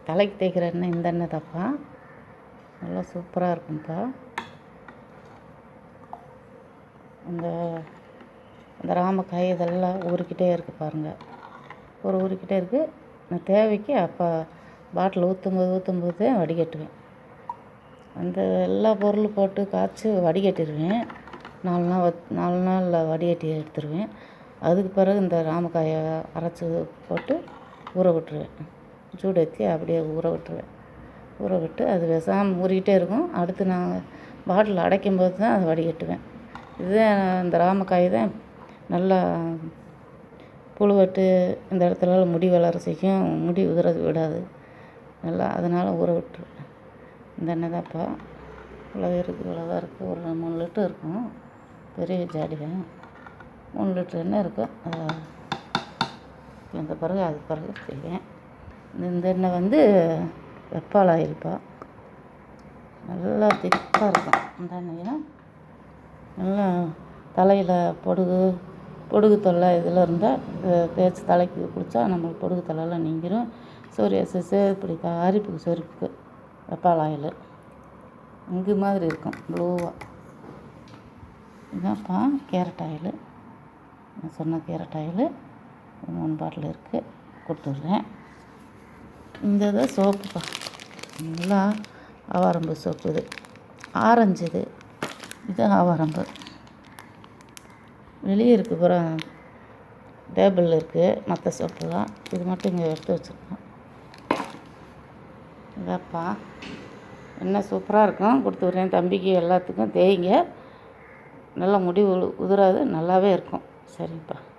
தலைக்கு தேய்க்கிற எண்ணெய் இந்த எண்ணெய் தான்ப்பா. நல்லா சூப்பராக இருக்கும்ப்பா. அந்த அந்த ராமக்காய் இதெல்லாம் ஊறிக்கிட்டே இருக்குது பாருங்கள். ஊறிக்கிட்டே இருக்குது. நான் தேவைக்கு அப்போ பாட்டில் ஊற்றும்போது வடிகட்டுவேன். அந்த எல்லா பொருளும் போட்டு காய்ச்சி வடிகட்டிடுவேன். 4 நாளில் வடிகட்டி எடுத்துடுவேன். அதுக்கு பிறகு இந்த ராமக்காயை அரைச்சி போட்டு ஊற விட்டுருவேன். சூடேற்றி அப்படியே ஊற விட்டுருவேன். ஊற விட்டு அது விஷாமல் ஊறிக்கிட்டே இருக்கும். அடுத்து நான் பாட்டில் அடைக்கும்போது தான் அதை வடிகட்டுவேன். இதுவே இந்த ராமக்காய் தான் நல்லா புழுவெட்டு இந்த இடத்துலலாம் முடி வளர செய்யும். முடி உதிரது விடாது நல்லா. அதனால் ஊற விட்டுருவேன். இந்த எண்ணெய் தான்ப்பா. இவ்வளோதான் இருக்குது. ஒரு 3 லிட்டர் இருக்கும். பெரிய ஜாடி தான். 3 லிட்டர் எண்ணெய் இருக்கும். இந்த பிறகு அது பிறகு செய்வேன். இந்த எண்ணெய் வந்து வெப்பால் ஆயில்ப்பா. நல்லா திக்காக இருக்கும். இந்த எண்ணெயை நல்லா தலையில் பொடுகு தொல்லை இதில் இருந்தால் தேய்ச்சி தலைக்கு குளித்தா நம்மளுக்கு பொடுகு தொல்லைலாம் நீங்கிரும். சோரியாசிஸு இப்படி அரிப்புக்கு சொரிப்புக்கு வெப்பால் ஆயில் இங்கு மாதிரி இருக்கும் ப்ளூவாக. இதான்ப்பா கேரட் ஆயில். நான் சொன்ன கேரட் ஆயில் 3 பாட்டில் இருக்குது. கொடுத்துட்றேன். இந்த இதை சோப்புப்பா. நல்லா ஆவாரம்பு சோப்பு. இது ஆரஞ்சு. இது ஆவாரம்பு. வெளியே இருக்குது பூரா டேபிளில் இருக்குது மற்ற சோப்புலாம். இது மட்டும் இங்கே எடுத்து வச்சுருக்கோம். இதாப்பா என்ன சூப்பராக இருக்கும். கொடுத்துட்றேன். தம்பிக்கு எல்லாத்துக்கும் தேய்ங்க. நல்லா முடி உதிராது. நல்லாவே இருக்கும். சரிப்பா.